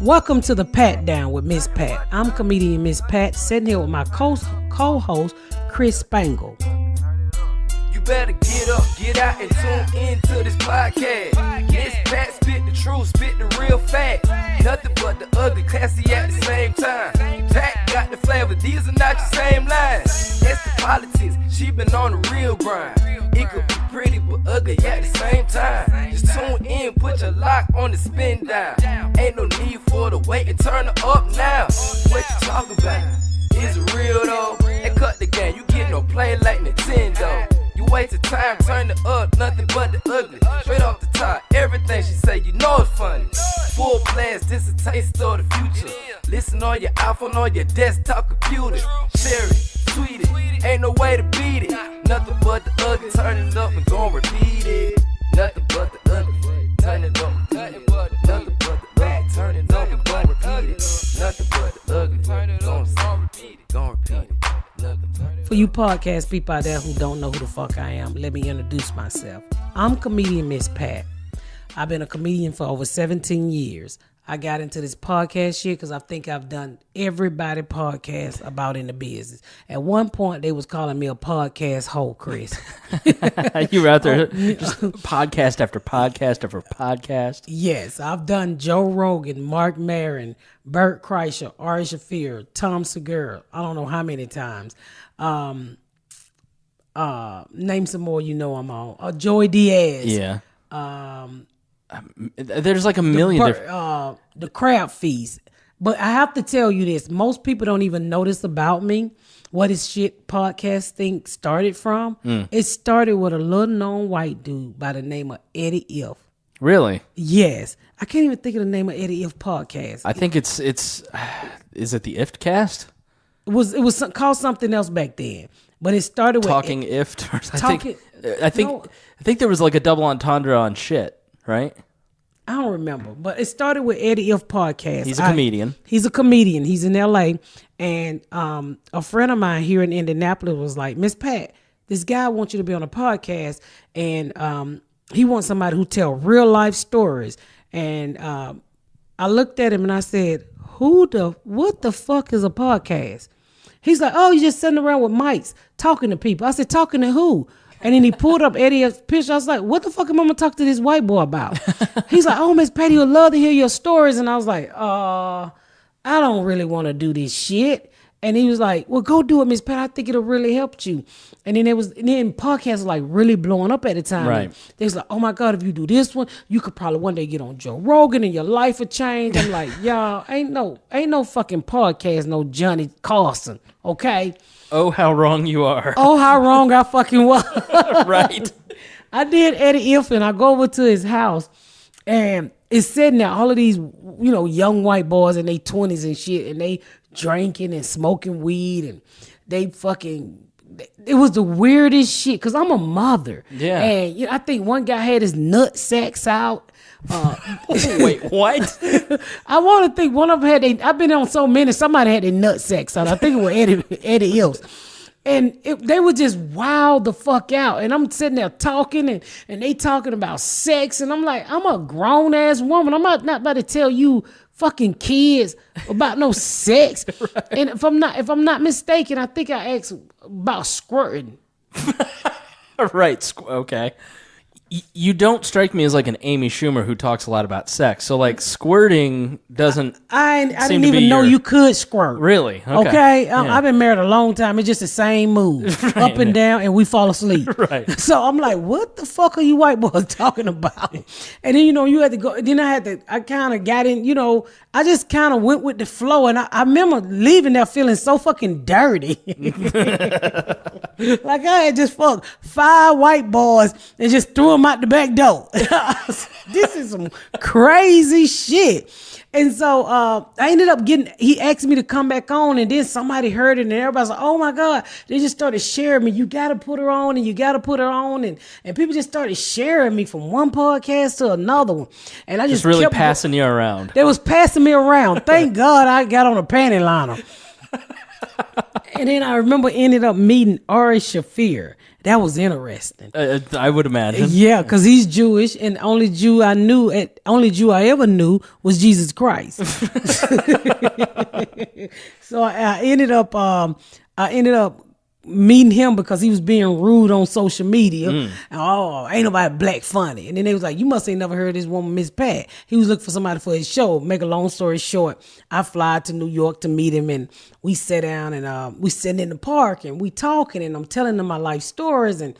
Welcome to the Patdown with Miss Pat. I'm comedian Miss Pat, sitting here with my co-host, Chris Spangle. You better get up, get out, and tune into this podcast. Miss Pat spit the truth, spit the real fact. Nothing but the ugly, classy at the same time. Pat got the flavor, these are not your same lines. It's the politics, she been on the real grind. It could be pretty but ugly at the same time. Just tune in, put your lock on the spin down. Ain't no need for the wait and turn it up now. What you talking about? Is it real though? And cut the game, you get no play like Nintendo. You wasted time, turn it up, nothing but the ugly. Straight off the top, everything she say, you know it's funny. Full blast, this a taste of the future. Listen on your iPhone, on your desktop computer. Share it, tweet it, ain't no way to beat it. Nothing but the ugly, turn it up and gon' repeat it. Nothing but the ugly, turn it up, nothing but the ugly, turn it up and gon' repeat it. Nothing but the ugly, gon' repeat it, gon' repeat it. For you podcast people out there who don't know who the fuck I am, let me introduce myself. I'm comedian Miss Pat. I've been a comedian for over 17 years. I got into this podcast shit because I think I've done everybody podcast about in the business. At one point, they was calling me a podcast hoe, Chris. You were out there just podcast after podcast after podcast. Yes, I've done Joe Rogan, Mark Maron, Bert Kreischer, Ari Shaffir, Tom Segura. I don't know how many times. Name some more you know I'm on. Joey Diaz. Yeah. There's like a million the crab feast. But I have to tell you this, most people don't even notice about me what this shit podcast thing started from. It started with a little known white dude by the name of Eddie If. Really? Yes. I can't even think of the name of Eddie If podcast. I think it's is it the If cast? It was called something else back then. But it started with Talking If. I think there was like a double entendre on shit. Right? I don't remember, but it started with Eddie If podcast. He's a comedian. He's a comedian. He's in LA, and a friend of mine here in Indianapolis was like, Miss Pat, this guy wants you to be on a podcast, and he wants somebody who tell real life stories. And I looked at him and I said, what the fuck is a podcast? He's like, oh, you just sitting around with mics talking to people. I said, talking to who? And then he pulled up Eddie's picture. I was like, what the fuck am I going to talk to this white boy about? He's like, oh, Miss Patty would love to hear your stories. And I was like, I don't really want to do this shit. And he was like, well, go do it, Miss Pat. I think it'll really help you. And then podcasts were like really blowing up at the time. Right. They was like, oh my God, if you do this one, you could probably one day get on Joe Rogan and your life would change. I'm like, y'all, ain't no fucking podcast, no Johnny Carson, okay? Oh, how wrong you are. Oh, how wrong I fucking was. Right. I did Eddie If, and I go over to his house, and it's sitting there, all of these, young white boys in their 20s and shit, and they drinking and smoking weed, and it was the weirdest shit, because I'm a mother. Yeah. And I think one guy had his nut sacks out. Wait, what? I want to think one of them I've been on so many, somebody had their nut sacks out. I think it was Eddie If. And they were just wild the fuck out. And I'm sitting there talking and they talking about sex. And I'm like, I'm a grown ass woman. I'm not about to tell you fucking kids about no sex. Right. And if I'm not mistaken, I think I asked about squirting. Right. Okay. You don't strike me as like an Amy Schumer who talks a lot about sex. So like squirting doesn't. I didn't even know you could squirt. Really? Okay. Yeah. I've been married a long time. It's just the same move, right, up and down, and we fall asleep. Right. So I'm like, what the fuck are you white boys talking about? And then you had to go. Then I kind of got in. I just kind of went with the flow, and I remember leaving there feeling so fucking dirty. Like I had just fucked 5 white boys and just threw them out the back door. This is some crazy shit. And so I ended up he asked me to come back on, and then somebody heard it, and everybody's like, oh my God. They just started sharing me. You got to put her on, and you got to put her on. And people just started sharing me from one podcast to another one. And I just really passing you around. They was passing me around. Thank God I got on a panty liner. And then I remember ended up meeting Ari Shaffir. That was interesting. I would imagine. Yeah, because he's Jewish, and only Jew I ever knew was Jesus Christ. So I ended up meeting him because he was being rude on social media. Oh, ain't nobody black funny. And then they was like, you must ain't never heard of this woman, Miss Pat. He was looking for somebody for his show. Make a long story short, I fly to New York to meet him, and we sat down and we sitting in the park and we talking, and I'm telling him my life stories, and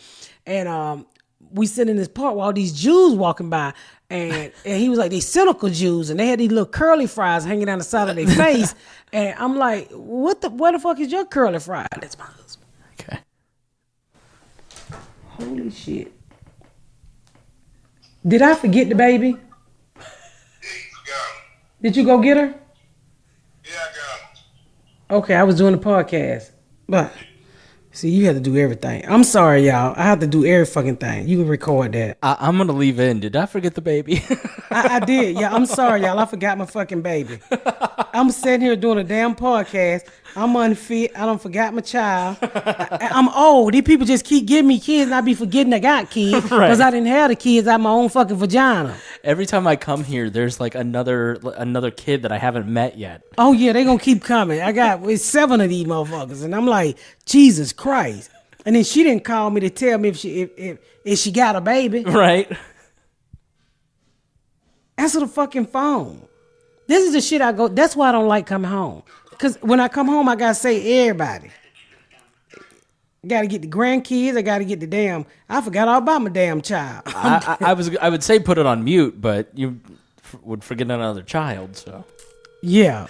we sit in this park while all these Jews walking by, and he was like, they cynical Jews, and they had these little curly fries hanging down the side of their face. And I'm like, where the fuck is your curly fry? That's my husband. Okay. Holy shit. Did I forget the baby? Yeah, you forgot him. Did you go get her? Yeah, I got him. Okay, I was doing the podcast. But see, you had to do everything. I'm sorry, y'all. I have to do every fucking thing. You can record that. I'm going to leave in. Did I forget the baby? I did. Yeah, I'm sorry, y'all. I forgot my fucking baby. I'm sitting here doing a damn podcast. I'm unfit. I don't forgot my child. I'm old. These people just keep giving me kids, and I be forgetting I got kids because I didn't have the kids out my own fucking vagina. Every time I come here, there's like another kid that I haven't met yet. Oh yeah, they gonna keep coming. It's 7 of these motherfuckers, and I'm like, Jesus Christ. And then she didn't call me to tell me if she got a baby. Right. Answer the fucking phone. This is the shit I go. That's why I don't like coming home. Because when I come home, I gotta say everybody. Got to get the grandkids. I got to get the damn. I forgot all about my damn child. I would say put it on mute, but you would forget another child. So yeah,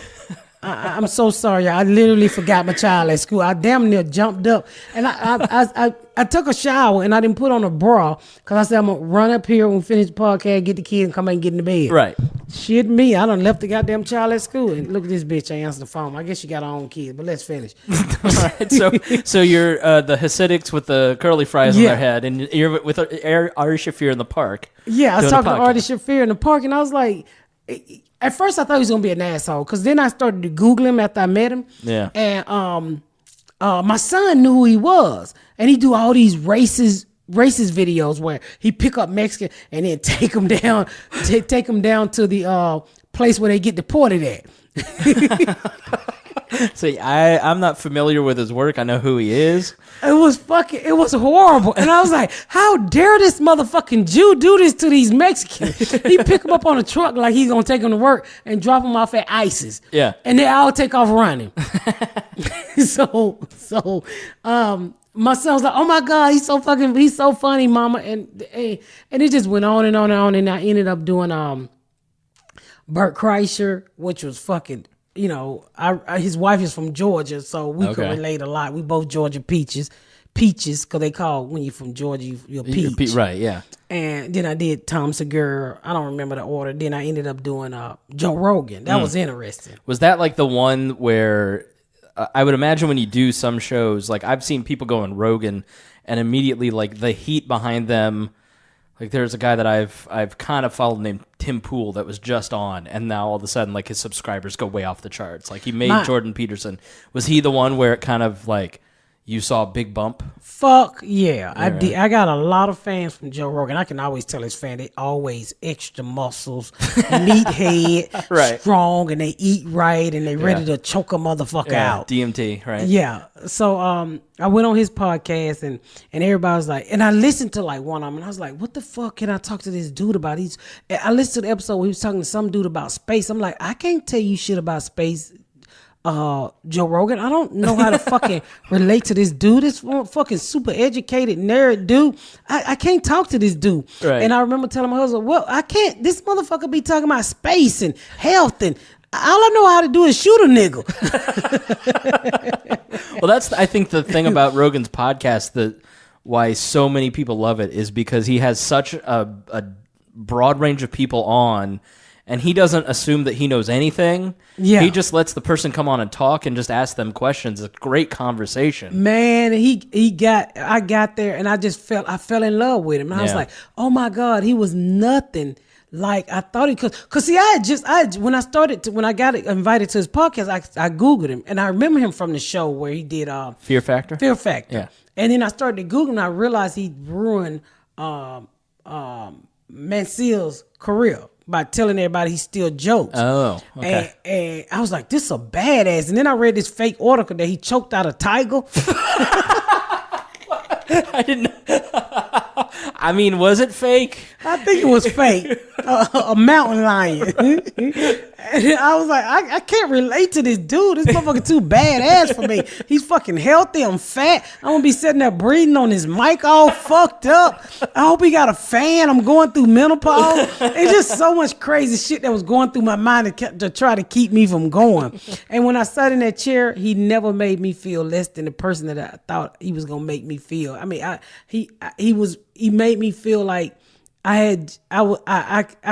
I'm so sorry. I literally forgot my child at school. I damn near jumped up, and I took a shower and I didn't put on a bra because I said I'm gonna run up here when we finish the podcast, get the kids, and come back and get in the bed. Right. Shit me, I done left the goddamn child at school, and look at this bitch. I answered the phone. I guess she got her own kids, but let's finish. All right. So you're the Hasidics with the curly fries on their head, and you're with Ari Shafir in the park. Yeah, I was talking to Ari Shafir in the park, and I was like, at first I thought he was gonna be an asshole, because then I started to Google him after I met him. Yeah. And my son knew who he was, and he do all these racist videos where he pick up Mexican and then take them down to the place where they get deported at. See, I'm not familiar with his work. I know who he is. It was horrible. And I was like, how dare this motherfucking Jew do this to these Mexicans? He pick them up on a truck like he's going to take them to work and drop them off at ISIS. Yeah. And they all take off running. So, my son was like, oh my God, he's so funny, mama. And it just went on and on and on. And I ended up doing Bert Kreischer, which was fucking, his wife is from Georgia, so we could relate a lot. We both Georgia peaches, because they call when you're from Georgia, you're a peach. Right, yeah. And then I did Tom Segura. I don't remember the order. Then I ended up doing Joe Rogan. That was interesting. Was that like the one where I would imagine when you do some shows, like I've seen people go on Rogan and immediately like the heat behind them. Like there's a guy that I've kind of followed named Tim Pool that was just on, and now all of a sudden like his subscribers go way off the charts. Like he made Jordan Peterson. Was he the one where it kind of like you saw a big bump? Fuck yeah. I did. I got a lot of fans from Joe Rogan. I can always tell his fan they always extra muscles, meathead, right. strong, and they eat right, and they ready to choke a motherfucker out. DMT, right? Yeah. So I went on his podcast, and everybody was like, and I listened to like one of them, and I was like, what the fuck can I talk to this dude about? I listened to the episode where he was talking to some dude about space. I'm like, I can't tell you shit about space, Joe Rogan. I don't know how to fucking relate to this dude. This fucking super educated nerd dude. I can't talk to this dude. Right. And I remember telling my husband, well, I can't. This motherfucker be talking about space and health, and all I know how to do is shoot a nigga. Well, that's I think the thing about Rogan's podcast, that why so many people love it, is because he has such a broad range of people on. And he doesn't assume that he knows anything. Yeah. He just lets the person come on and talk and just ask them questions. It's a great conversation. Man, I got there and I fell in love with him. And I was like, oh my God, he was nothing like I thought he could. Cause see, when I got invited to his podcast, I Googled him, and I remember him from the show where he did Fear Factor. Fear Factor. Yeah. And then I started to Google and I realized he ruined Mansell's career by telling everybody he still jokes. Oh, okay. And I was like, this is a badass. And then I read this fake article that he choked out a tiger. I didn't. I mean, was it fake? I think it was fake. A mountain lion. And I was like, I can't relate to this dude. This motherfucker too badass for me. He's fucking healthy. I'm fat. I'm gonna be sitting there breathing on his mic all fucked up. I hope he got a fan. I'm going through menopause. It's just so much crazy shit that was going through my mind to try to keep me from going. And when I sat in that chair, he never made me feel less than the person that I thought he was gonna make me feel. I mean, he made me feel like I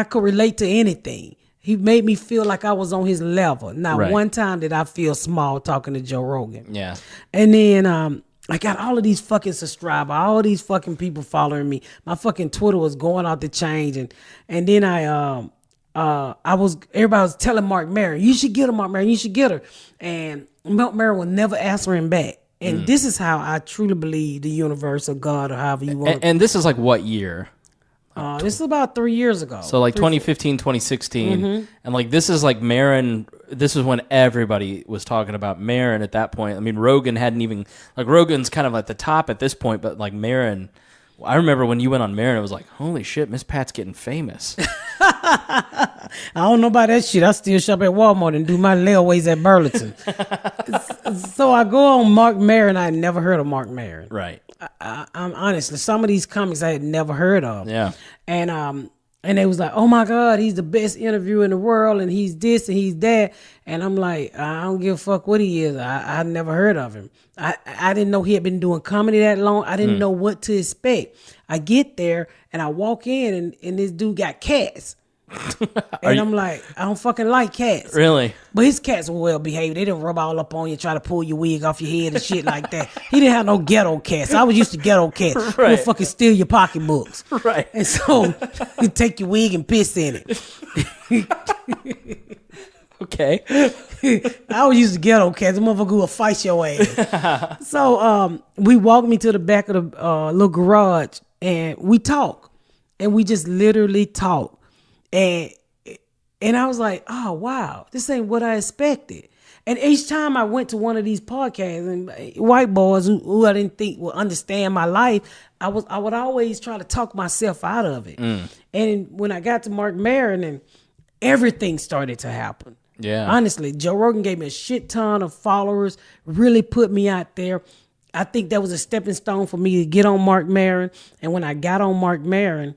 could relate to anything. He made me feel like I was on his level. Not Right. one time did I feel small talking to Joe Rogan. Yeah. And then I got all of these fucking subscribers, all these fucking people following me. My fucking Twitter was going out the change, and then everybody was telling Mark Maron, you should get her, Mark Maron, you should get her. And Mark Maron was never answering back. And this is how I truly believe the universe or God or however you want. And this is like what year? This is about 3 years ago. So like 2015, 2016. And like this is like Maron. This is when everybody was talking about Maron at that point. I mean, Rogan hadn't even, like Rogan's kind of at the top at this point, but like Maron, I remember when you went on Maron, it was like, holy shit, Miss Pat's getting famous. I don't know about that shit. I still shop at Walmart and do my layaways at Burlington. So I go on Mark Maron. I had never heard of Mark Maron. Right. I'm honestly, some of these comics I had never heard of. Yeah. And they was like, oh my God, he's the best interviewer in the world, and he's this and he's that. And I'm like, I don't give a fuck what he is. I never heard of him. I didn't know he had been doing comedy that long. I didn't know what to expect. I get there and I walk in and this dude got cats. And I'm like, I don't fucking like cats. Really? But his cats were well behaved. They didn't rub all up on you, try to pull your wig off your head and shit like that. He didn't have no ghetto cats. I was used to ghetto cats. Right. Who would fucking steal your pocketbooks. Right. And so he'd take your wig and piss in it. Okay. I was used to ghetto cats. The motherfucker will fight your ass. So we walked me to the back of the little garage and we talk. And we just literally talk. And I was like, oh, wow, this ain't what I expected. And each time I went to one of these podcasts and white boys who I didn't think would understand my life, I would always try to talk myself out of it. And when I got to Mark Maron, and everything started to happen. Yeah. Honestly, Joe Rogan gave me a shit ton of followers, really put me out there. I think that was a stepping stone for me to get on Mark Maron. And when I got on Mark Maron,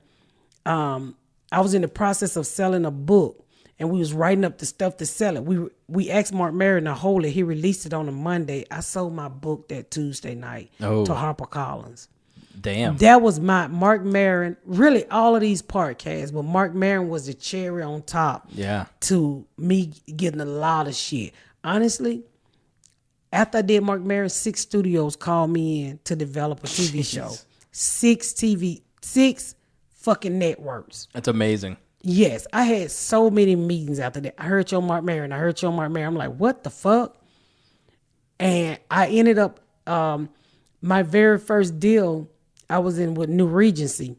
I was in the process of selling a book, and we was writing up the stuff to sell it. We asked Mark Maron to hold it. He released it on a Monday. I sold my book that Tuesday night to HarperCollins. Damn. That was my Mark Maron. Really, all of these podcasts, but Mark Maron was the cherry on top. Yeah. To me getting a lot of shit. Honestly, after I did Mark Maron, 6 studios called me in to develop a TV show. 6 fucking networks. That's amazing. Yes, I had so many meetings after that. I heard your Mark Maron. I'm like, what the fuck? And I ended up, my very first deal I was in with New Regency,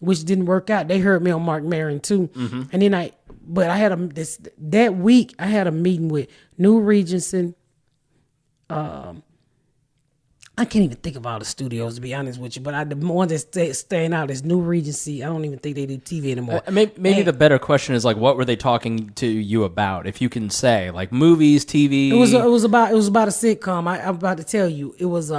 which didn't work out. They heard me on Mark Maron too. And then that week I had a meeting with New Regency. I can't even think of all the studios, to be honest with you, but the one that's staying out is New Regency. I don't even think they do TV anymore. Maybe the better question is like, what were they talking to you about? If you can say, like movies, TV. It was about a sitcom. I'm about to tell you. It was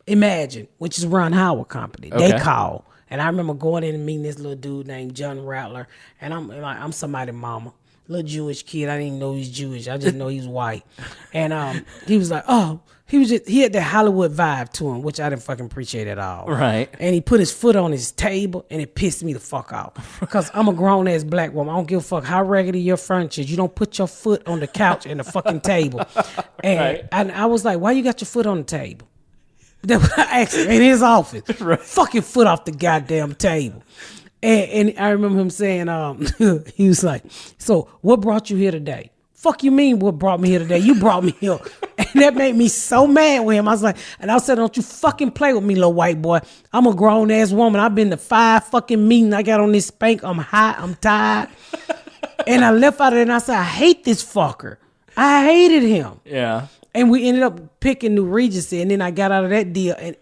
Imagine, which is Ron Howard company. Okay. They call, and I remember going in and meeting this little dude named John Rattler, and I'm somebody's mama. Little Jewish kid. I didn't even know he was Jewish. I just know he was white. And he was like, oh, he had that Hollywood vibe to him, which I didn't fucking appreciate at all. Right. And he put his foot on his table, and it pissed me the fuck off. Because I'm a grown ass black woman. I don't give a fuck how raggedy your furniture is. You don't put your foot on the couch and the fucking table. And, Right. and I was like, why you got your foot on the table? That's what I asked him in his office. Right. Fuck your foot off the goddamn table. And I remember him saying, he was like, so what brought you here today? Fuck you mean what brought me here today? You brought me here. That made me so mad with him. I was like, and I said, don't you fucking play with me, little white boy. I'm a grown ass woman. I've been to 5 fucking meetings. I got on this spank. I'm hot. I'm tired. And I left out of there and I said, I hate this fucker. I hated him. Yeah. And we ended up picking New Regency. And then I got out of that deal. And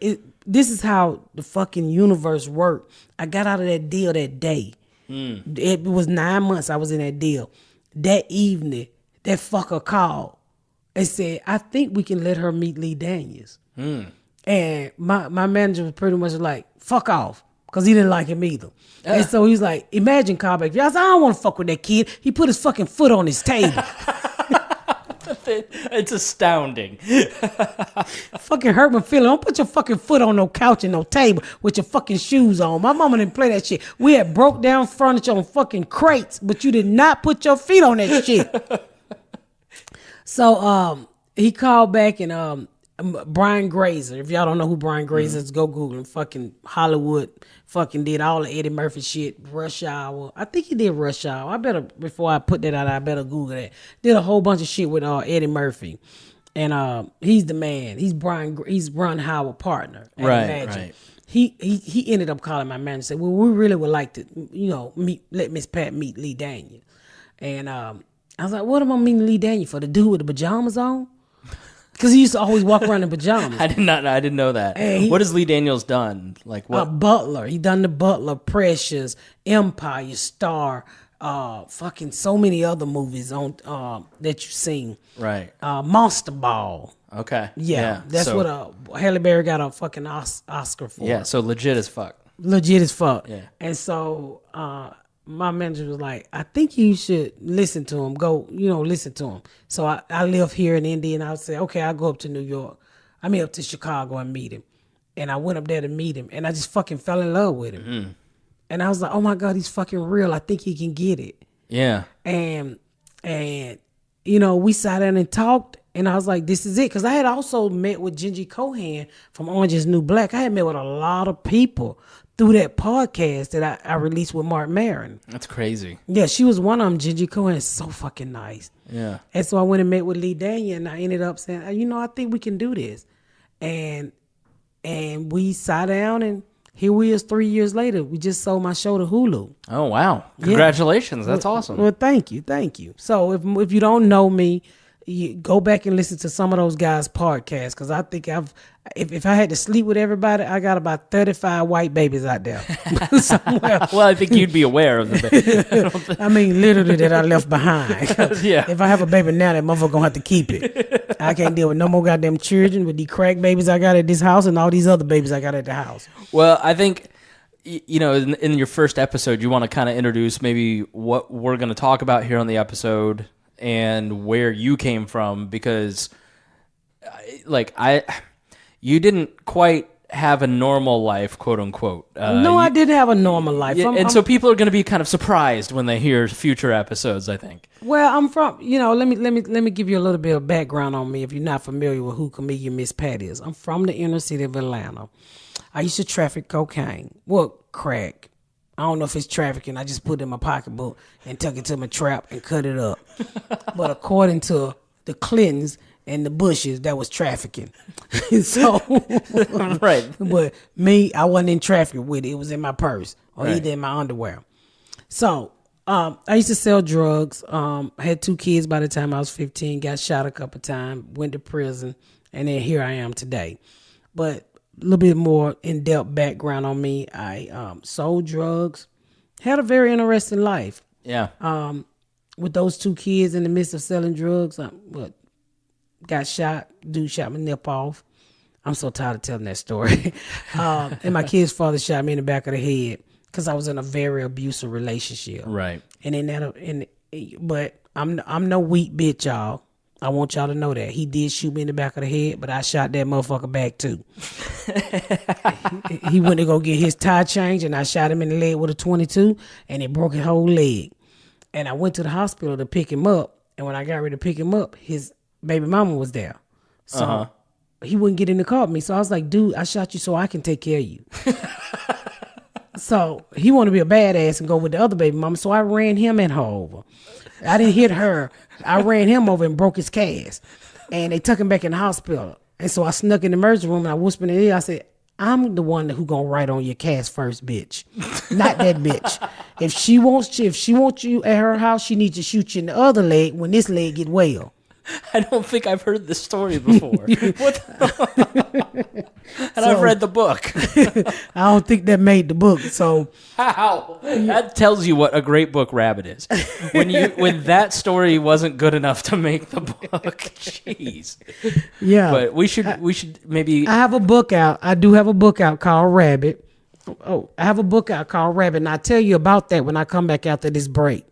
this is how the fucking universe worked. I got out of that deal that day. It was 9 months I was in that deal. That evening, that fucker called and said, I think we can let her meet Lee Daniels. And my manager was pretty much like, fuck off. Because he didn't like him either. And so he was like, imagine callback. I said, I don't want to fuck with that kid. He put his fucking foot on his table. It's astounding. Fucking hurt my feeling. Don't put your fucking foot on no couch and no table with your fucking shoes on. My mama didn't play that shit. We had broke down furniture on fucking crates, but you did not put your feet on that shit. So he called back and Brian Grazer. If y'all don't know who Brian Grazer is, go Google him. Fucking Hollywood. Fucking did all the Eddie Murphy shit. Rush Hour. I think he did Rush Hour. Before I put that out, I better Google that. Did a whole bunch of shit with Eddie Murphy. And he's the man. He's Ron Howard's partner. Right. He ended up calling my manager and said, well, we really would like to, let Miss Pat meet Lee Daniels. And I was like, what am I meeting Lee Daniels for? The dude with the pajamas on? Because he used to always walk around in pajamas. I didn't know that. What has Lee Daniels done? Like what? Butler. He done The Butler, Precious, Empire, Star, fucking so many other movies on that you've seen. Right. Monster Ball. Okay. Yeah. That's what Halle Berry got a fucking Oscar for. Yeah. So legit as fuck. Legit as fuck. Yeah. And so my manager was like, I think you should listen to him. Go, listen to him. So I live here in Indy, and I would say, okay, I'll go up to New York. Up to Chicago and meet him. And I went up there to meet him, and I just fucking fell in love with him. Mm-hmm. And I was like, oh my God, he's fucking real. I think he can get it. Yeah. And we sat down and talked, and I was like, this is it. Because I had also met with Gingy Cohan from Orange is New Black. I had met with a lot of people through that podcast that I released with Mark Maron. That's crazy. Yeah, she was one of them. Gingy Cohan is so fucking nice. Yeah. And so I went and met with Lee Daniel, and I ended up saying, I think we can do this. And we sat down, and here we is 3 years later. We just sold my show to Hulu. Oh, wow. Congratulations. Yeah. That's awesome. Well, thank you. So if you don't know me, you go back and listen to some of those guys' podcasts, because I think if I had to sleep with everybody, I got about 35 white babies out there somewhere. Well, I think you'd be aware of the baby. Literally that I left behind. Yeah. If I have a baby now, that motherfucker gonna have to keep it. I can't deal with no more goddamn children with these crack babies I got at this house and all these other babies I got at the house. Well, I think, in your first episode, you want to kind of introduce maybe what we're going to talk about here on the episode and where you came from, because you didn't quite have a normal life, quote unquote. No, I didn't have a normal life. Yeah, so people are going to be kind of surprised when they hear future episodes, I think. Well, I'm from, let me give you a little bit of background on me if you're not familiar with who comedian Miss Pat is. I'm from the inner city of Atlanta. I used to traffic cocaine. Well, crack. I don't know if it's trafficking. I just put it in my pocketbook and took it to my trap and cut it up. But according to the Clintons and the Bushes, that was trafficking. So, right. But me, I wasn't in traffic with it. It was in my purse or either in my underwear. So I used to sell drugs. I had 2 kids by the time I was 15. Got shot a couple times. Went to prison, and then here I am today. But a little bit more in-depth background on me. I sold drugs, had a very interesting life. Yeah. With those 2 kids in the midst of selling drugs, got shot. Dude shot my nip off. I'm so tired of telling that story. And my kid's father shot me in the back of the head because I was in a very abusive relationship. Right. And then but I'm no weak bitch, y'all. I want y'all to know that. He did shoot me in the back of the head, but I shot that motherfucker back too. He went to go get his tire changed, and I shot him in the leg with a 22, and it broke his whole leg. And I went to the hospital to pick him up, and when I got ready to pick him up, his baby mama was there. So he wouldn't get in the car with me. So I was like, dude, I shot you so I can take care of you. So he wanted to be a badass and go with the other baby mama, so I ran him and her over. I didn't hit her. I ran him over and broke his cast. and they took him back in the hospital. And so I snuck in the emergency room and I whispered in the ear. I said, I'm the one who gonna write on your cast first, bitch. Not that bitch. If she wants you at her house, she needs to shoot you in the other leg when this leg get well. I don't think I've heard this story before. And I've read the book. I don't think that made the book. So how? That tells you what a great book Rabbit is. When that story wasn't good enough to make the book. Jeez. Yeah. But we should maybe. I have a book out. I do have a book out called Rabbit. Oh, I have a book out called Rabbit, and I'll tell you about that when I come back after this break.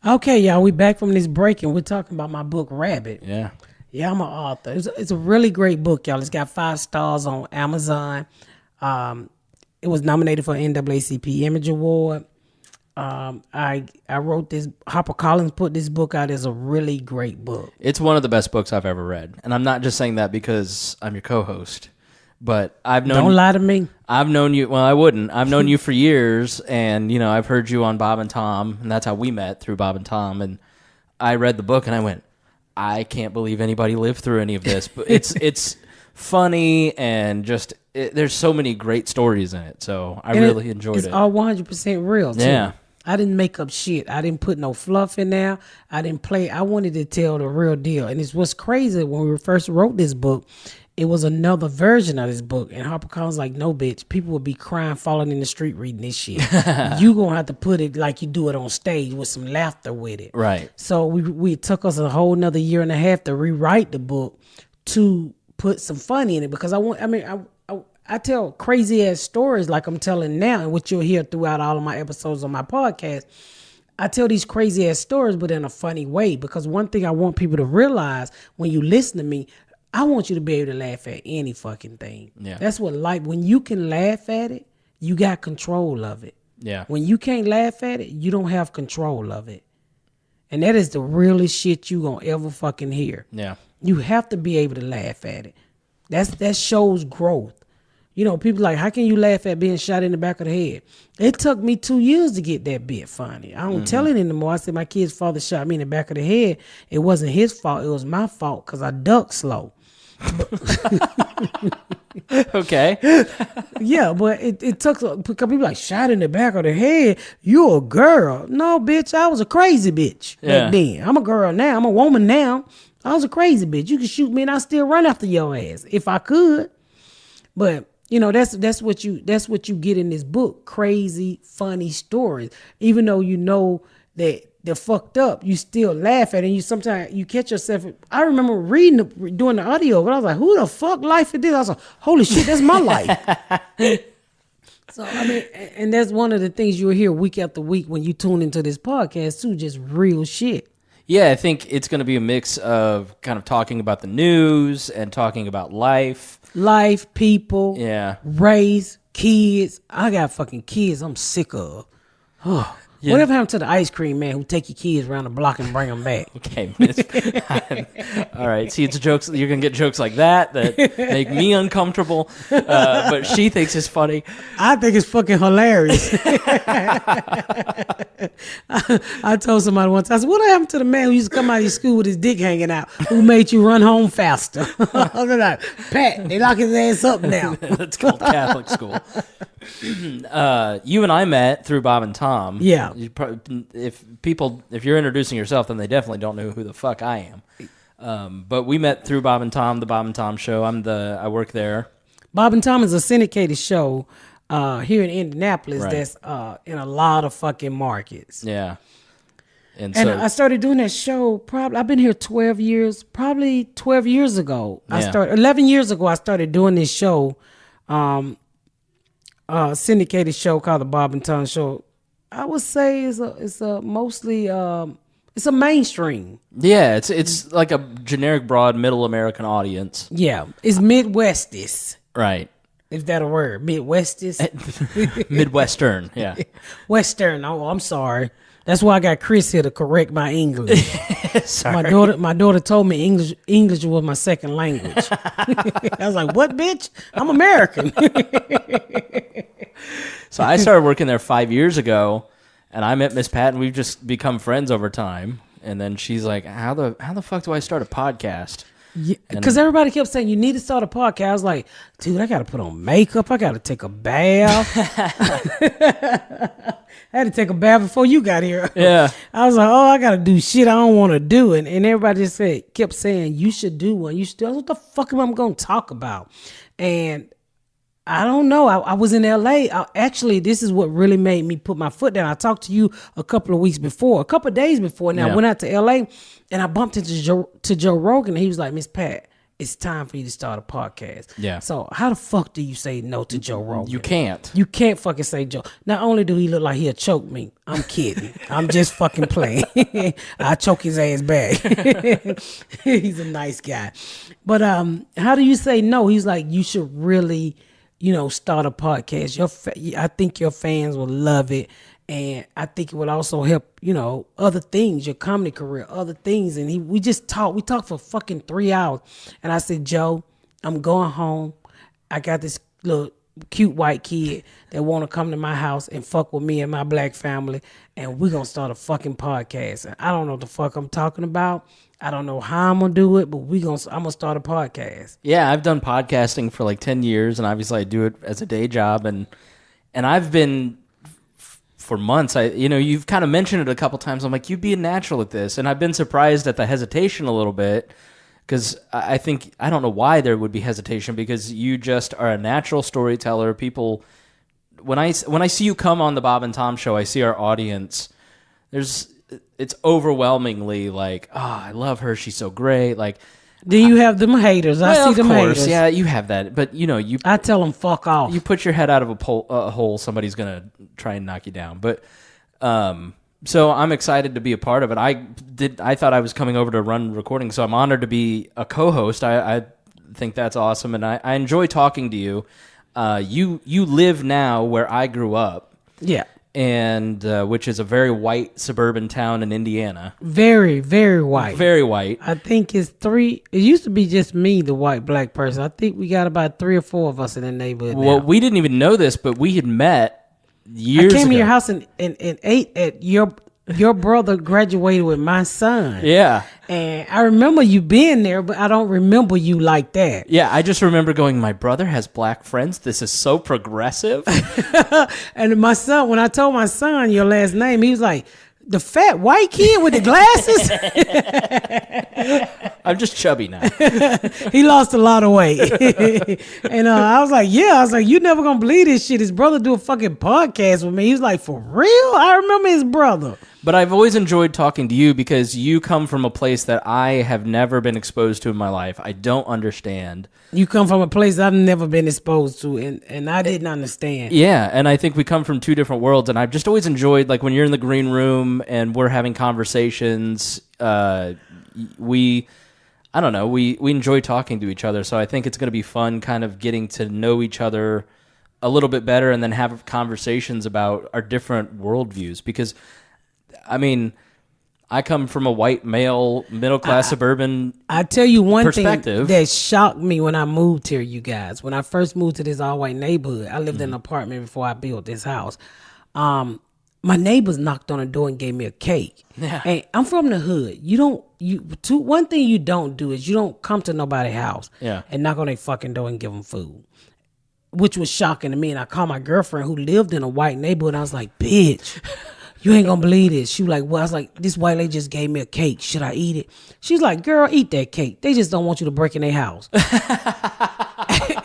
Okay, y'all, we back from this break and we're talking about my book Rabbit. Yeah. Yeah, I'm an author. It's a really great book, y'all. It's got 5 stars on Amazon. It was nominated for an NAACP Image Award. I wrote this. HarperCollins put this book out as a really great book. It's one of the best books I've ever read, and I'm not just saying that because I'm your co-host. But I've known. Don't lie to me. I've known you. Well, I wouldn't. I've known you for years, and I've heard you on Bob and Tom, and that's how we met, through Bob and Tom. And I read the book, and I went, I can't believe anybody lived through any of this. But it's funny, and just there's so many great stories in it. So I really enjoyed it. It's all 100% real, too. Yeah. I didn't make up shit. I didn't put no fluff in there. I didn't play. I wanted to tell the real deal. And it's what's crazy. When we first wrote this book, it was another version of this book. And HarperCollins like, no, bitch. People would be crying, falling in the street reading this shit. You going to have to put it like you do it on stage with some laughter with it. Right. So we took us a whole nother year and a half to rewrite the book to put some fun in it. Because I tell crazy ass stories like I'm telling now, and what you'll hear throughout all of my episodes on my podcast. I tell these crazy ass stories, but in a funny way. Because one thing I want people to realize when you listen to me, I want you to be able to laugh at any fucking thing. Yeah. That's what life. When you can laugh at it, you got control of it. Yeah. When you can't laugh at it, you don't have control of it. And that is the realest shit you gonna ever fucking hear. Yeah. You have to be able to laugh at it. That shows growth. People like, how can you laugh at being shot in the back of the head? It took me 2 years to get that bit funny. I don't tell it anymore. I said my kid's father shot me in the back of the head. It wasn't his fault. It was my fault because I ducked slow. Okay. Yeah, but it took, because people like, shot in the back of the head, you a girl. No, bitch, I was a crazy bitch back then. I'm a girl now. I'm a woman now. I was a crazy bitch. You can shoot me and I still run after your ass if I could. But that's what you get in this book. Crazy, funny stories. Even though you know that they're fucked up, you still laugh at it. And you sometimes you catch yourself. I remember doing the audio, but I was like, who the fuck life is this? I was like, holy shit, that's my life. So and that's one of the things you'll hear week after week when you tune into this podcast too, just real shit. Yeah, I think it's going to be a mix of kind of talking about the news and talking about life. Life, people, race, kids. I got fucking kids I'm sick of. Whatever happened to the ice cream man who take your kids around the block and bring them back? Okay, miss. All right. See, it's jokes. You're gonna get jokes like that make me uncomfortable, but she thinks it's funny. I think it's fucking hilarious. I told somebody once. I said, "What happened to the man who used to come out of your school with his dick hanging out, who made you run home faster?" I was like, "Pat, they lock his ass up now." That's called Catholic school. You and I met through Bob and Tom. Yeah. If you're introducing yourself, then they definitely don't know who the fuck I am. But we met through Bob and Tom, the Bob and Tom show. I work there. Bob and Tom is a syndicated show here in Indianapolis that's in a lot of fucking markets. Yeah. And I started doing that show I've been here 12 years, probably 12 years ago. 11 years ago, I started doing this show, syndicated show called the Bob and Tom Show. I would say it's a mostly It's a mainstream. Yeah, it's like a generic, broad, middle American audience. Yeah, it's Midwestis. Right. Is that a word? Midwestis? Midwestern, yeah. Western. Oh, I'm sorry. That's why I got Chris here to correct my English. Sorry. My daughter told me English was my second language. I was like, what, bitch? I'm American. So I started working there 5 years ago, and I met Miss Pat, and we've just become friends over time. And then she's like, how the fuck do I start a podcast? Because everybody kept saying, you need to start a podcast. I was like, dude, I got to put on makeup. I got to take a bath. I had to take a bath before you got here. Yeah. I was like, oh, I got to do shit I don't want to do. And everybody just kept saying, you should do one. You should do. What the fuck am I going to talk about? And I don't know. I was in L.A. Actually, this is what really made me put my foot down. I talked to you a couple of days before. And I went out to L.A. and I bumped into Joe Rogan. And he was like, Miss Pat, it's time for you to start a podcast. Yeah. So how the fuck do you say no to Joe Rogan? You can't. You can't fucking say Joe. Not only do he look like he'll choke me, I'm kidding. I'm just fucking playing. I choke his ass back. He's a nice guy. But how do you say no? He's like, you should really, start a podcast. I think your fans will love it. And I think it would also help, other things, your comedy career, other things. And we talked for fucking 3 hours. And I said, Joe, I'm going home. I got this little cute white kid that want to come to my house and fuck with me and my black family. And we're going to start a fucking podcast. And I don't know what the fuck I'm talking about. I don't know how I'm going to do it, but I'm going to start a podcast. Yeah, I've done podcasting for like 10 years, and obviously I do it as a day job. And I've been... for months, you've kind of mentioned it a couple times. I'm like, you'd be a natural at this. And I've been surprised at the hesitation a little bit because I don't know why there would be hesitation because you just are a natural storyteller. People, when I see you come on the Bob and Tom show, I see our audience. It's overwhelmingly like, oh, I love her. She's so great. Like, then you have them haters. I see them haters. Yeah, you have that. But, I tell them fuck off. You put your head out of a hole, somebody's going to try and knock you down. But so I'm excited to be a part of it. I thought I was coming over to run recording, so I'm honored to be a co-host. I think that's awesome, and I enjoy talking to you. You live now where I grew up. Yeah. And which is a very white suburban town in Indiana. Very, very white. Very white. I think it's 3. It used to be just me, the white black person. I think we got about 3 or 4 of us in the neighborhood. Well, now. we didn't even know this, but we had met years ago. I came to your house and ate at your brother graduated with my son. Yeah. And I remember you being there, but I don't remember you like that. Yeah, I just remember going, my brother has black friends. This is so progressive. And my son, when I told my son your last name, he was like, the fat white kid with the glasses? I'm just chubby now. He lost a lot of weight. And I was like, you never gonna believe this shit. His brother do a fucking podcast with me. He was like, for real? I remember his brother. But I've always enjoyed talking to you because you come from a place that I have never been exposed to in my life. I don't understand. You come from a place I've never been exposed to, and I didn't understand. Yeah, and I think we come from 2 different worlds, and I've just always enjoyed, like, when you're in the green room and we're having conversations, we enjoy talking to each other, so I think it's going to be fun kind of getting to know each other a little bit better and then have conversations about our different worldviews, because... I mean, I come from a white male, middle-class suburban I tell you one thing perspective. That shocked me when I moved here, you guys. When I first moved to this all-white neighborhood, I lived in an apartment before I built this house. My neighbors knocked on the door and gave me a cake. Yeah. And I'm from the hood. One thing you don't do is you don't come to nobody's house and knock on their fucking door and give them food, which was shocking to me. And I called my girlfriend who lived in a white neighborhood, and I was like, bitch, you ain't gonna believe this. She was like, well, I was like, this white lady just gave me a cake. Should I eat it? She's like, girl, eat that cake. They just don't want you to break in their house.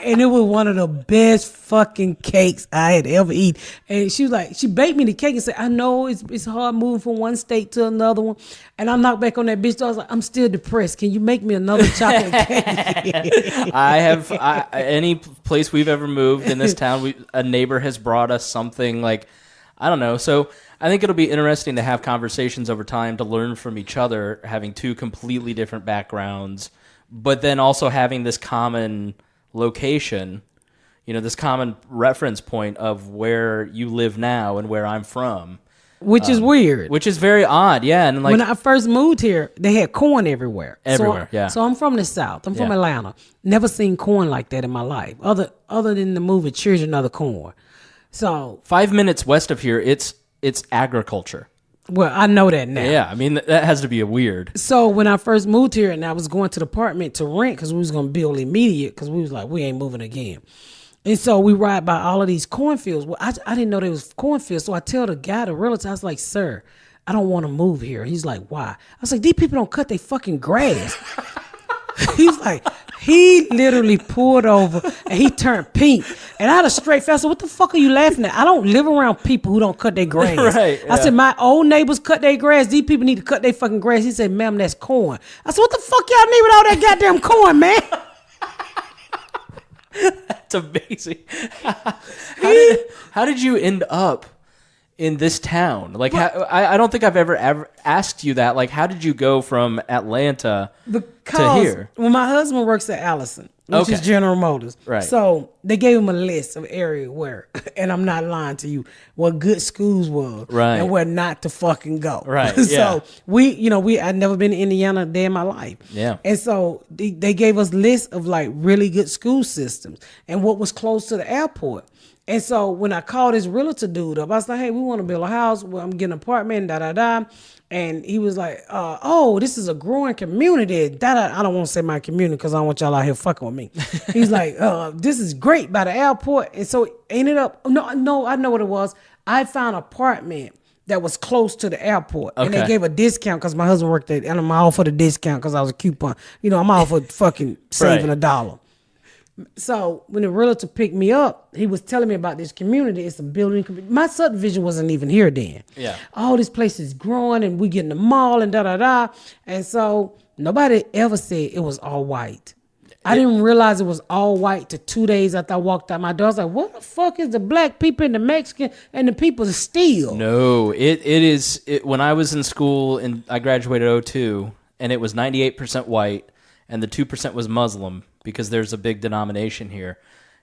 And it was one of the best fucking cakes I had ever eaten. And she was like, she baked me the cake and said, I know it's hard moving from one state to another one. And I knocked back on that bitch. I was like, I'm still depressed. Can you make me another chocolate cake? Any place we've ever moved in this town, a neighbor has brought us something like, I don't know. So I think it'll be interesting to have conversations over time to learn from each other, having two completely different backgrounds, but then also having this common location, this common reference point of where you live now and where I'm from. Which is weird. Which is very odd, yeah. And like when I first moved here, they had corn everywhere. Everywhere, yeah. So I'm from the South. I'm from Atlanta. Never seen corn like that in my life, other than the movie Children of the Corn. So 5 minutes west of here, it's agriculture. Well, I know that now. Yeah, I mean, that has to be a weird. So when I first moved here and I was going to the apartment to rent because we was going to build immediate because we was like, we ain't moving again. And so we ride by all of these cornfields. Well, I didn't know there was cornfields. So I tell the guy, the realtor, I was like, sir, I don't want to move here. He's like, why? I was like, these people don't cut their fucking grass. He's like, he literally pulled over and he turned pink. And I had a straight face. I said, what the fuck are you laughing at? I don't live around people who don't cut their grass. Right, yeah. I said, my old neighbors cut their grass. These people need to cut their fucking grass. He said, ma'am, that's corn. I said, what the fuck y'all need with all that goddamn corn, man? That's amazing. How did you end up in this town? Like, I don't think I've ever asked you that. Like, how did you go from Atlanta to here? Well, my husband works at Allison, which is General Motors. Right. So they gave him a list of area where, and I'm not lying to you, what good schools were, right, and where not to fucking go. Right. So I'd never been to Indiana a day in my life. Yeah. And so they gave us lists of like really good school systems and what was close to the airport. And so when I called this realtor dude up, I was like, hey, we want to build a house. Well, I'm getting an apartment, da-da-da. And he was like, this is a growing community. I don't want to say my community because I don't want y'all out here fucking with me. He's like, this is great by the airport. And so it ended up, no, I know what it was. I found an apartment that was close to the airport. Okay. And they gave a discount because my husband worked there. And I'm all for the discount because I was a coupon. I'm all for fucking saving $1. So when the realtor picked me up, he was telling me about this community. It's a building. My subdivision wasn't even here then. Yeah. All this place is growing and we getting the mall and da-da-da. And so nobody ever said it was all white. I didn't realize it was all white till 2 days after I walked out my door. I was like, what the fuck is the black people and the Mexican and the people still? No, it is. When I was in school and I graduated 2002 and it was 98% white and the 2% was Muslim, because there's a big denomination here.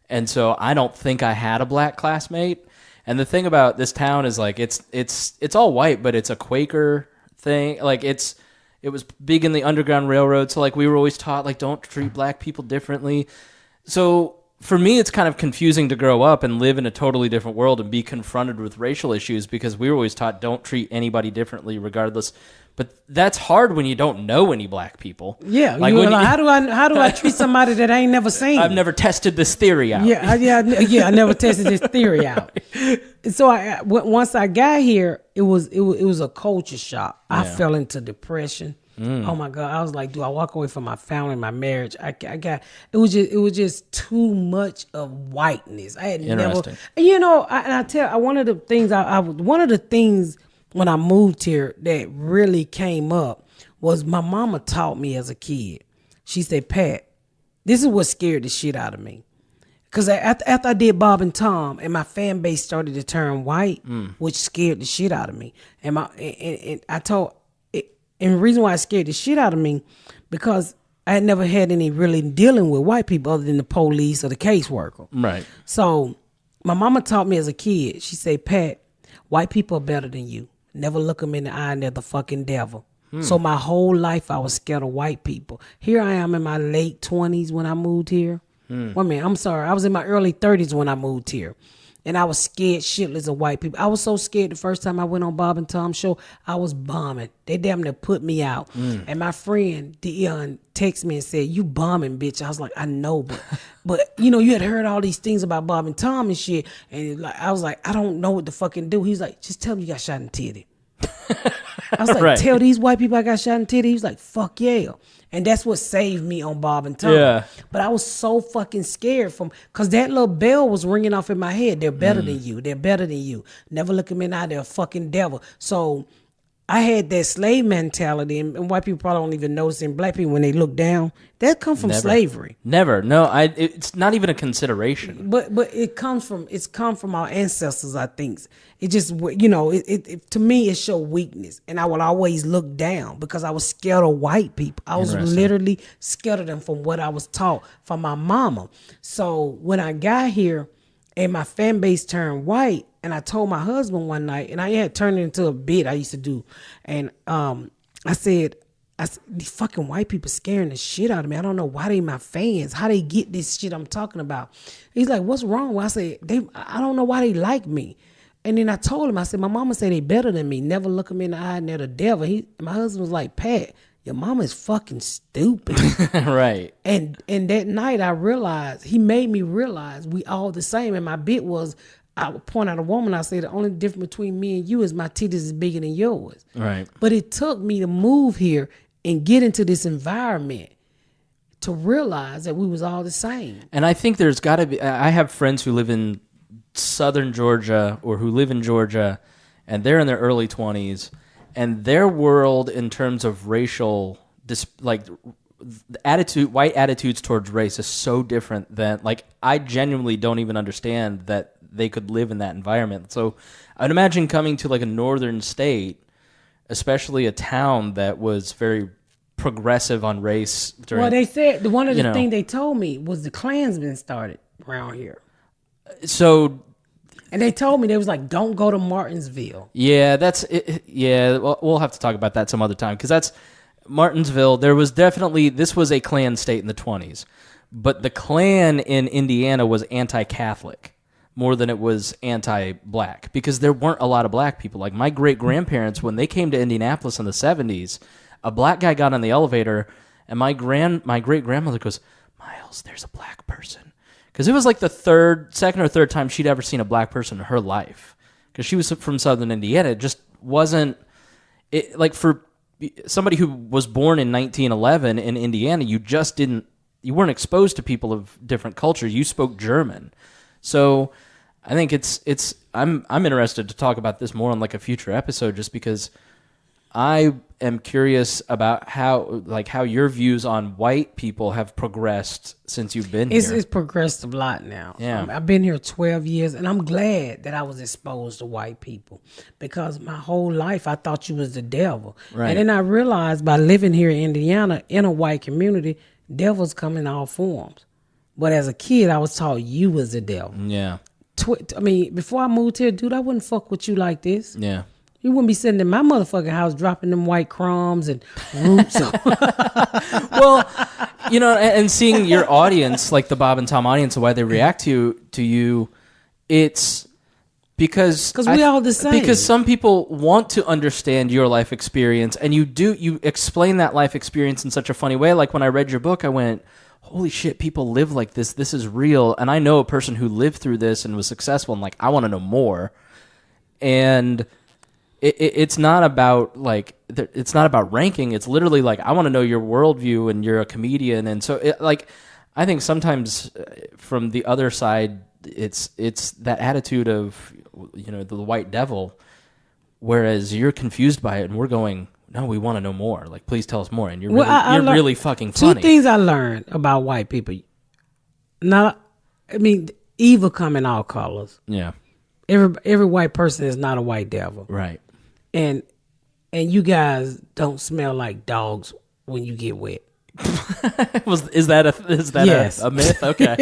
And so I don't think I had a black classmate. And the thing about this town is like it's all white, but it's a Quaker thing. Like it was big in the Underground Railroad, so like we were always taught like don't treat black people differently. So for me it's kind of confusing to grow up and live in a totally different world and be confronted with racial issues because we were always taught don't treat anybody differently regardless. But that's hard when you don't know any black people. Yeah, like how do I treat somebody that I ain't never seen? I've never tested this theory out. Yeah, I never tested this theory out. So once I got here, it was a culture shock. I fell into depression. Oh my God, I was like, do I walk away from my family, my marriage? It was just too much of whiteness. I had never, one of the things when I moved here that really came up was my mama taught me as a kid. She said, Pat, this is what scared the shit out of me. Because after I did Bob and Tom and my fan base started to turn white, which scared the shit out of me. And the reason why it scared the shit out of me, because I had never had any really dealing with white people other than the police or the caseworker. Right. So my mama taught me as a kid, she said, Pat, white people are better than you. Never look them in the eye and they're the fucking devil. So my whole life I was scared of white people. Here I am in my late 20s when I moved here. I'm sorry. I was in my early 30s when I moved here. And I was scared shitless of white people. I was so scared the first time I went on Bob and Tom's show, I was bombing. They damn near put me out. And my friend Dion texted me and said, you bombing, bitch. I was like, I know, but you had heard all these things about Bob and Tom and shit. And I was like, I don't know what to fucking do. He's like, just tell me you got shot in the titty. I was like, right. Tell these white people I got shot in the titty. He was like, fuck yeah. And that's what saved me on Bob and Tom. Yeah. But I was so fucking scared because that little bell was ringing off in my head. They're better than you. They're better than you. Never look at me now. They're a fucking devil. So I had that slave mentality, and white people probably don't even notice in black people when they look down. That comes from slavery. Never. No, it's not even a consideration. But it come from our ancestors. I think it just, you know, it to me it showed weakness, and I would always look down because I was scared of white people. I was literally scared of them from what I was taught from my mama. So when I got here, and my fan base turned white. And I told my husband one night, and I had turned it into a bit I used to do. And I said, these fucking white people scaring the shit out of me. I don't know why they my fans. How they get this shit I'm talking about. He's like, what's wrong? Well, I said, I don't know why they like me. And then I told him, I said, my mama said they better than me. Never look them in the eye and they're the devil. My husband was like, Pat, your mama is fucking stupid. Right. And that night I realized, he made me realize we all the same. And my bit was, I would point out a woman, I say the only difference between me and you is my titties is bigger than yours. Right. But it took me to move here and get into this environment to realize that we was all the same. And I think there's got to be, I have friends who live in southern Georgia or who live in Georgia, and they're in their early 20s, and their world in terms of racial, white attitudes towards race is so different than, like, I genuinely don't even understand that they could live in that environment. So I'd imagine coming to like a northern state, especially a town that was very progressive on race. Well, they said one of the things they told me was the Klansmen started around here. So, and they told me, they was like, don't go to Martinsville. Yeah, that's it. Yeah, we'll have to talk about that some other time, because that's Martinsville. There was definitely, this was a Klan state in the 20s, but the Klan in Indiana was anti-Catholic more than it was anti-black, because there weren't a lot of black people. Like my great-grandparents, when they came to Indianapolis in the 70s, a black guy got on the elevator, and my great-grandmother goes, Miles, there's a black person. Because it was like the second or third time she'd ever seen a black person in her life. Because she was from southern Indiana. It just wasn't, like for somebody who was born in 1911 in Indiana, you weren't exposed to people of different cultures. You spoke German. So I think I'm interested to talk about this more on like a future episode, just because I am curious about how your views on white people have progressed since you've been here. It's progressed a lot now. Yeah. I've been here 12 years, and I'm glad that I was exposed to white people, because my whole life I thought you was the devil. Right. And then I realized by living here in Indiana in a white community, devils come in all forms. But as a kid, I was taught you was the devil. Yeah. Before I moved here, dude, I wouldn't fuck with you like this. Yeah. You wouldn't be sitting in my motherfucking house dropping them white crumbs and roots. Well, and seeing your audience, like the Bob and Tom audience, and why they react to you, it's because we all the same. Because some people want to understand your life experience, and you explain that life experience in such a funny way. Like when I read your book, I went, holy shit, people live like this. This is real. And I know a person who lived through this and was successful, and like, I want to know more. And it's not about it's not about ranking. It's literally like, I want to know your worldview, and you're a comedian. And so I think sometimes from the other side, it's that attitude of, the white devil, whereas you're confused by it and we're going, no, we want to know more. Like, please tell us more. And you're really fucking funny. Two things I learned about white people. Evil come in all colors. Yeah. Every white person is not a white devil. Right. And you guys don't smell like dogs when you get wet. Is that yes. a myth? Okay.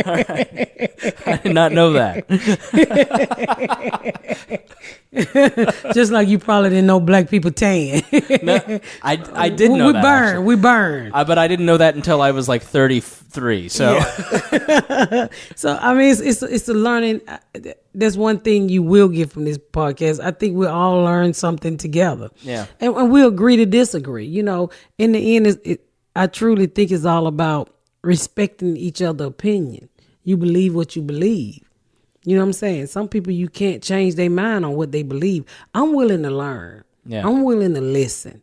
All right. I did not know that. Just like you probably didn't know black people tan. No, I did know that. We burn. But I didn't know that until I was like 33. So, yeah. So it's a learning. There's one thing you will get from this podcast. I think we all learn something together. Yeah. And we agree to disagree. In the end, I truly think it's all about respecting each other's opinion. You believe what you believe. You know what I'm saying? Some people, you can't change their mind on what they believe. I'm willing to learn. Yeah. I'm willing to listen.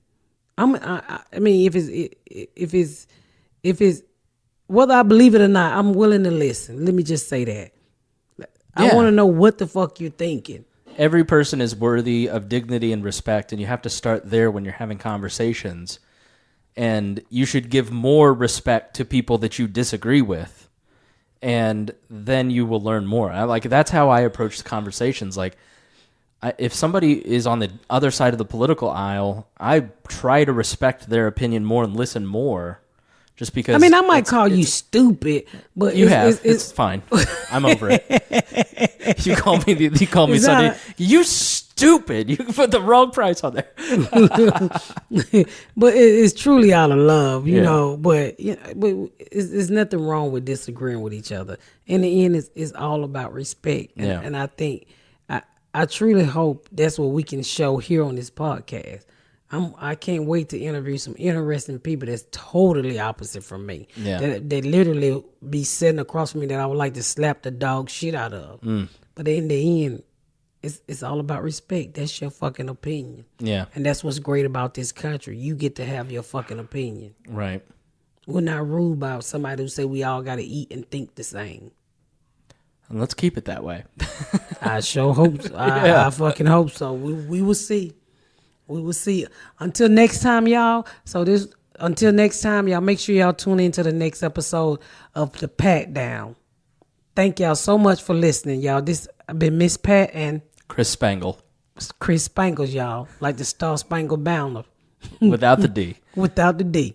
If it's whether I believe it or not, I'm willing to listen. Let me just say that. I want to know what the fuck you're thinking. every person is worthy of dignity and respect, and you have to start there when you're having conversations. And you should give more respect to people that you disagree with, and then you will learn more. That's how I approach the conversations. Like, if somebody is on the other side of the political aisle, I try to respect their opinion more and listen more. Just because, I mean, I might call you stupid, but it's fine. I'm over it. You call me Sunday. You stupid. You put the wrong price on there. But it's truly out of love, you know. But it's nothing wrong with disagreeing with each other. In the end, it's all about respect. And I think I truly hope that's what we can show here on this podcast. I can't wait to interview some interesting people that's totally opposite from me. Yeah. That literally be sitting across from me that I would like to slap the dog shit out of. But in the end, it's all about respect. That's your fucking opinion. Yeah. And that's what's great about this country. You get to have your fucking opinion. Right. We're not ruled by somebody who say we all got to eat and think the same. And let's keep it that way. I sure hope so. I fucking hope so. We will see. We will see. Until next time, y'all. Until next time, y'all, make sure y'all tune into the next episode of the Patdown. Thank y'all so much for listening, y'all. This I've been Miss Pat and Chris Spangle. Chris Spangles, y'all. Like the Star Spangled Banner. Without the D. Without the D.